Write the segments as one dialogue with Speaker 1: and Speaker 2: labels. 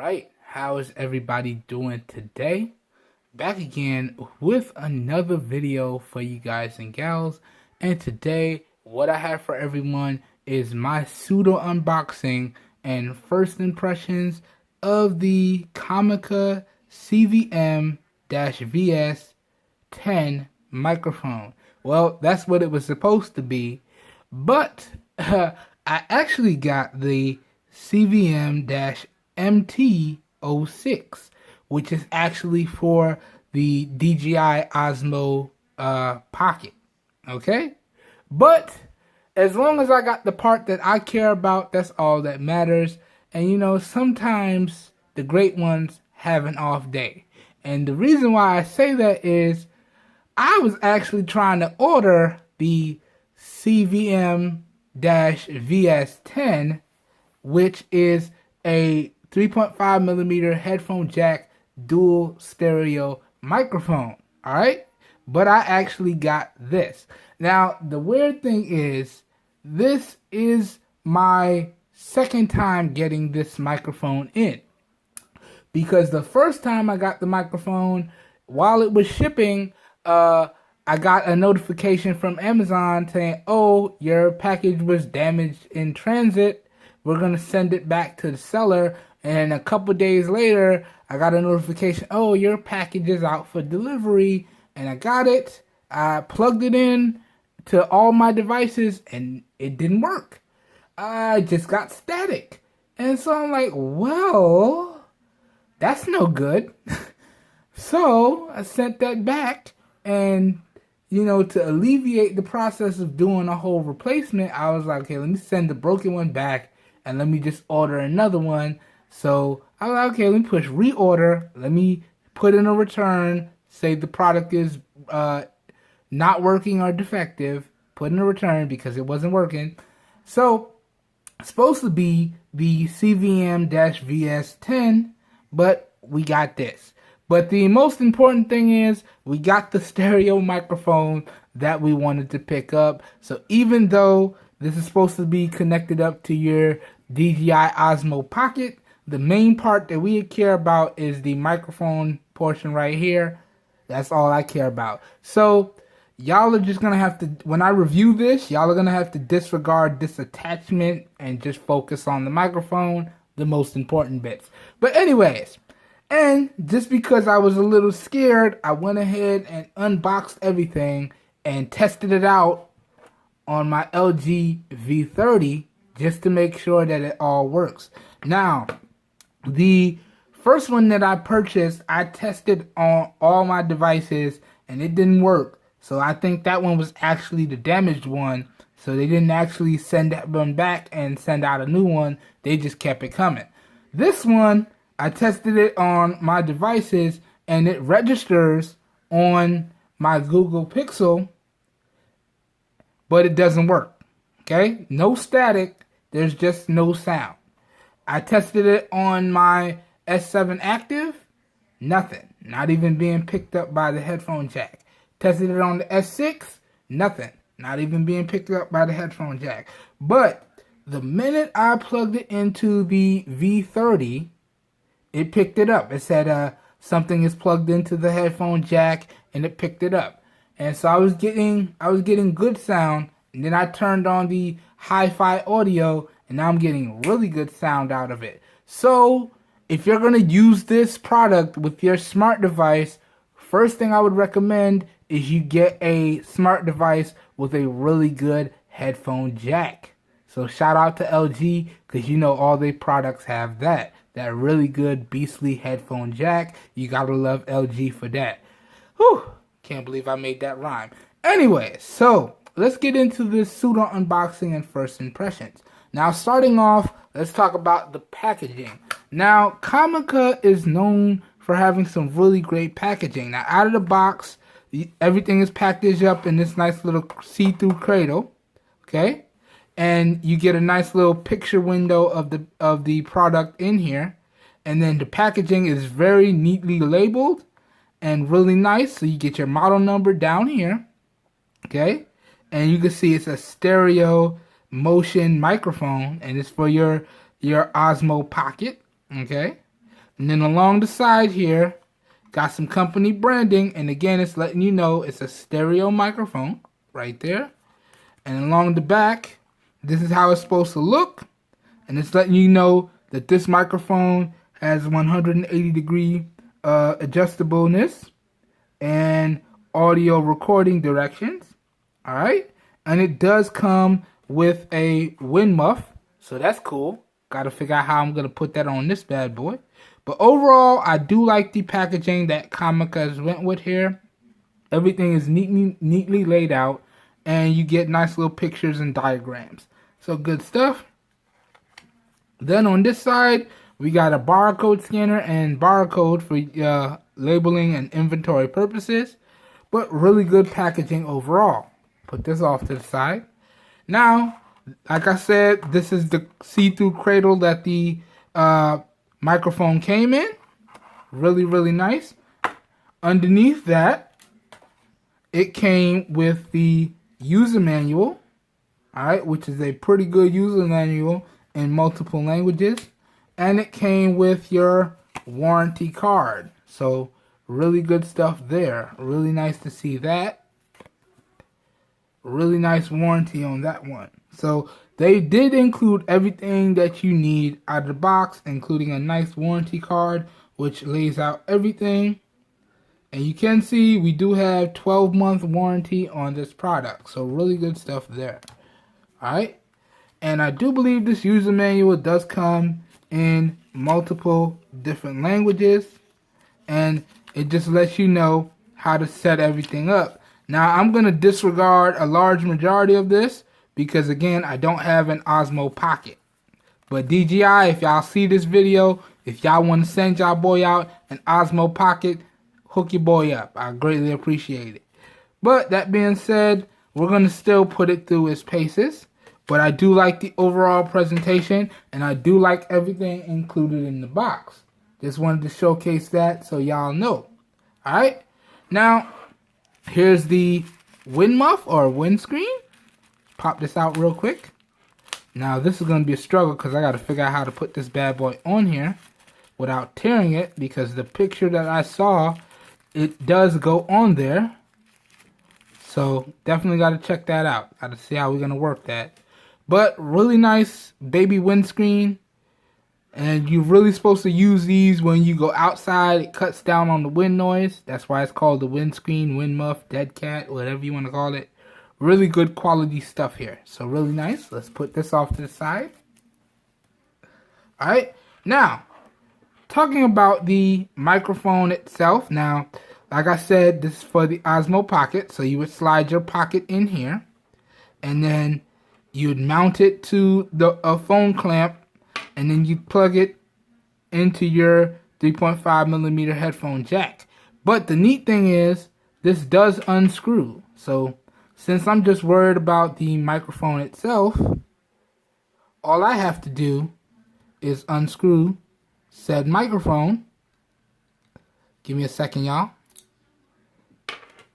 Speaker 1: Alright, how is everybody doing today? Back again with another video for you guys and gals. And today, what I have for everyone is my Pseudo unboxing and first impressions of the Comica CVM-VS10 microphone. Well, that's what it was supposed to be, but I actually got the CVM-MT06, which is actually for the DJI Osmo Pocket. Okay? But as long as I got the part that I care about, that's all that matters. And you know, sometimes the great ones have an off day. And the reason why I say that is I was actually trying to order the CVM-VS10, which is a 3.5 millimeter headphone jack dual stereo microphone. All right, but I actually got this. Now the weird thing is, this is my second time getting this microphone in, because the first time I got the microphone, while it was shipping, I got a notification from Amazon saying, oh, your package was damaged in transit. We're going to send it back to the seller. And a couple days later, I got a notification, oh, your package is out for delivery. And I got it. I plugged it in to all my devices and it didn't work. I just got static. And so I'm like, well, that's no good. So I sent that back, and you know, to alleviate the process of doing a whole replacement, I was like, okay, let me send the broken one back and let me just order another one. So I was like, okay, let me push reorder. Let me put in a return, say the product is not working or defective, put in a return because it wasn't working. So it's supposed to be the CVM-VS10, but we got this. But the most important thing is we got the stereo microphone that we wanted to pick up. So even though this is supposed to be connected up to your DJI Osmo Pocket, the main part that we care about is the microphone portion right here. That's all I care about. So y'all are just going to have to, when I review this, y'all are going to have to disregard this attachment and just focus on the microphone, the most important bits. But anyways, and just because I was a little scared, I went ahead and unboxed everything and tested it out on my LG V30 just to make sure that it all works. Now, the first one that I purchased, I tested on all my devices and it didn't work. So I think that one was actually the damaged one. So they didn't actually send that one back and send out a new one. They just kept it coming. This one, I tested it on my devices and it registers on my Google Pixel, but it doesn't work. Okay? No static, there's just no sound. I tested it on my S7 Active, nothing. Not even being picked up by the headphone jack. Tested it on the S6, nothing. Not even being picked up by the headphone jack. But the minute I plugged it into the V30, it picked it up. It said something is plugged into the headphone jack, and it picked it up. And so I was getting good sound, and then I turned on the hi-fi audio, and now I'm getting really good sound out of it. So if you're going to use this product with your smart device, first thing I would recommend is you get a smart device with a really good headphone jack. So shout out to LG, because you know all their products have that really good beastly headphone jack. You gotta love LG for that. Whew, can't believe I made that rhyme. Anyway, so let's get into this Pseudo unboxing and first impressions. Now, starting off, let's talk about the packaging. Now, Comica is known for having some really great packaging. Now, out of the box, everything is packaged up in this nice little see-through cradle, okay? And you get a nice little picture window of the product in here. And then the packaging is very neatly labeled and really nice. So you get your model number down here, okay? And you can see it's a stereo motion microphone, and it's for your Osmo Pocket, okay? And then along the side here, got some company branding. And again, it's letting you know it's a stereo microphone right there. And along the back, this is how it's supposed to look. And it's letting you know that this microphone has 180 degree adjustableness and audio recording directions. All right. And it does come with a wind muff. So that's cool. Got to figure out how I'm going to put that on this bad boy. But overall, I do like the packaging that Comica has went with here. Everything is neatly laid out. And you get nice little pictures and diagrams. So good stuff. Then on this side, we got a barcode scanner and barcode for labeling and inventory purposes. But really good packaging overall. Put this off to the side. Now, like I said, this is the see-through cradle that the microphone came in. Really, really nice. Underneath that, it came with the user manual. Alright, which is a pretty good user manual in multiple languages. And it came with your warranty card. So, really good stuff there. Really nice to see that. Really nice warranty on that one. So, they did include everything that you need out of the box, including a nice warranty card, which lays out everything. And you can see we do have 12-month warranty on this product. So, really good stuff there. Alright. And I do believe this user manual does come in multiple different languages. And it just lets you know how to set everything up. Now, I'm going to disregard a large majority of this because, again, I don't have an Osmo Pocket. But DJI, if y'all see this video, if y'all want to send y'all boy out an Osmo Pocket, hook your boy up. I greatly appreciate it. But that being said, we're going to still put it through its paces. But I do like the overall presentation, and I do like everything included in the box. Just wanted to showcase that so y'all know. Alright? Now, here's the wind muff or windscreen. Pop this out real quick. Now, this is going to be a struggle because I got to figure out how to put this bad boy on here without tearing it, because the picture that I saw, it does go on there. So, definitely got to check that out. Got to see how we're going to work that. But, really nice baby windscreen. And you're really supposed to use these when you go outside. It cuts down on the wind noise. That's why it's called the windscreen, wind muff, dead cat, whatever you want to call it. Really good quality stuff here. So really nice. Let's put this off to the side. Alright. Now, talking about the microphone itself. Now, like I said, this is for the Osmo Pocket. So you would slide your pocket in here. And then you'd mount it to a phone clamp. And then you plug it into your 3.5mm headphone jack. But the neat thing is, this does unscrew. So, since I'm just worried about the microphone itself, all I have to do is unscrew said microphone. Give me a second, y'all.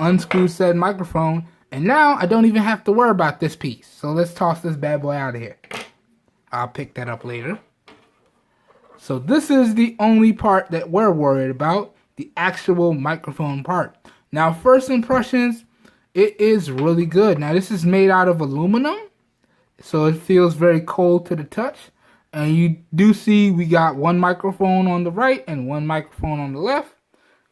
Speaker 1: Unscrew said microphone. And now, I don't even have to worry about this piece. So, let's toss this bad boy out of here. I'll pick that up later. So this is the only part that we're worried about, the actual microphone part. Now, first impressions, it is really good. Now, this is made out of aluminum, so it feels very cold to the touch. And you do see we got one microphone on the right and one microphone on the left.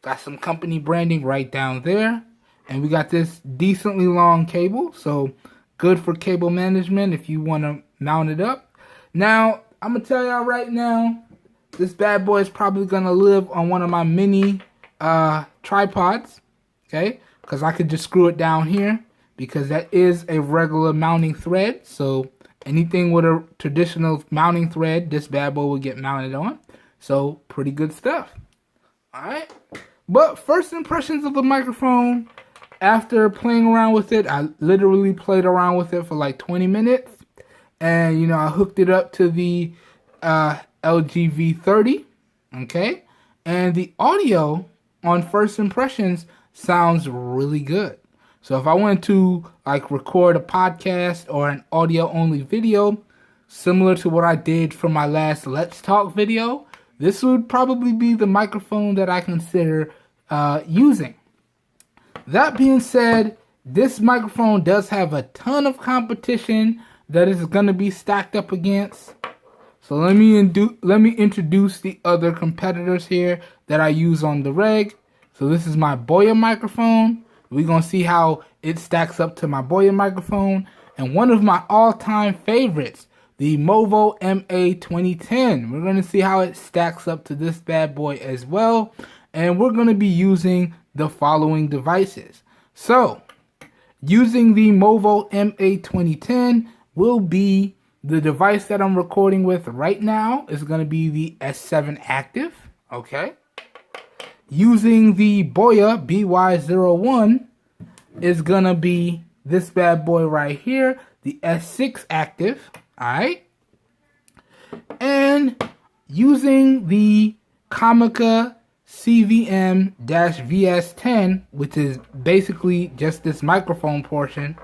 Speaker 1: Got some company branding right down there. And we got this decently long cable, so good for cable management if you want to mount it up. Now, I'm going to tell y'all right now, this bad boy is probably going to live on one of my mini tripods, okay? Because I could just screw it down here, because that is a regular mounting thread. So, anything with a traditional mounting thread, this bad boy will get mounted on. So, pretty good stuff. Alright? But, first impressions of the microphone, after playing around with it, I literally played around with it for like 20 minutes. And, you know, I hooked it up to the LG V30, okay? And the audio on first impressions sounds really good. So if I wanted to, like, record a podcast or an audio-only video, similar to what I did for my last Let's Talk video, this would probably be the microphone that I consider using. That being said, this microphone does have a ton of competition that is going to be stacked up against. So let me introduce the other competitors here that I use on the reg. So this is my Boya microphone. We're going to see how it stacks up to my Boya microphone. And one of my all-time favorites, the Movo MA2010. We're going to see how it stacks up to this bad boy as well. And we're going to be using the following devices. So, using the Movo MA2010 will be the device that I'm recording with right now. Is going to be the S7 Active. Okay. Using the Boya BY01 is going to be this bad boy right here, the S6 Active. Alright. And using the Comica CVM-MT06, which is basically just this microphone portion,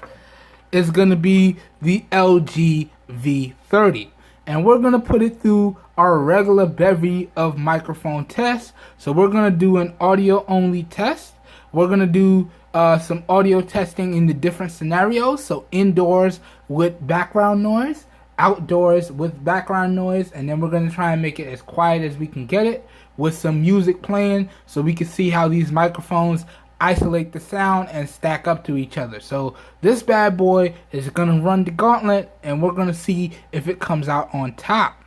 Speaker 1: is going to be the LG V30. And we're going to put it through our regular bevy of microphone tests. So we're going to do an audio only test. We're going to do some audio testing in the different scenarios. So indoors with background noise, outdoors with background noise, and then we're going to try and make it as quiet as we can get it with some music playing, so we can see how these microphones isolate the sound and stack up to each other. So this bad boy is going to run the gauntlet, and we're going to see if it comes out on top.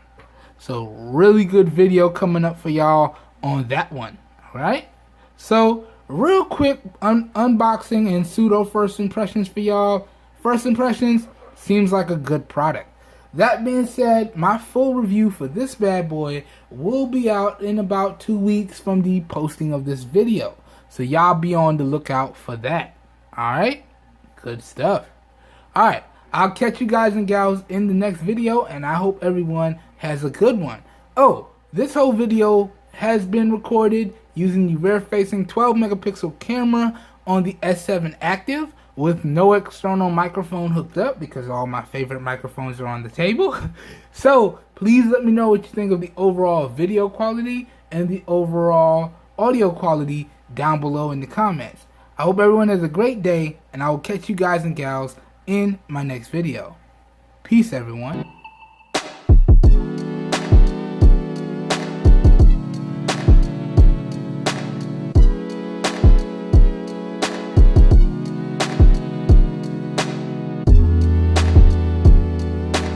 Speaker 1: So really good video coming up for y'all on that one. Alright, so real quick unboxing and pseudo first impressions for y'all. First impressions, seems like a good product. That being said, my full review for this bad boy will be out in about 2 weeks from the posting of this video. So y'all be on the lookout for that. Alright? Good stuff. Alright, I'll catch you guys and gals in the next video, and I hope everyone has a good one. Oh, this whole video has been recorded using the rear-facing 12 megapixel camera on the S7 Active, with no external microphone hooked up because all my favorite microphones are on the table. So please let me know what you think of the overall video quality and the overall audio quality down below in the comments. I hope everyone has a great day, and I will catch you guys and gals in my next video. Peace, everyone.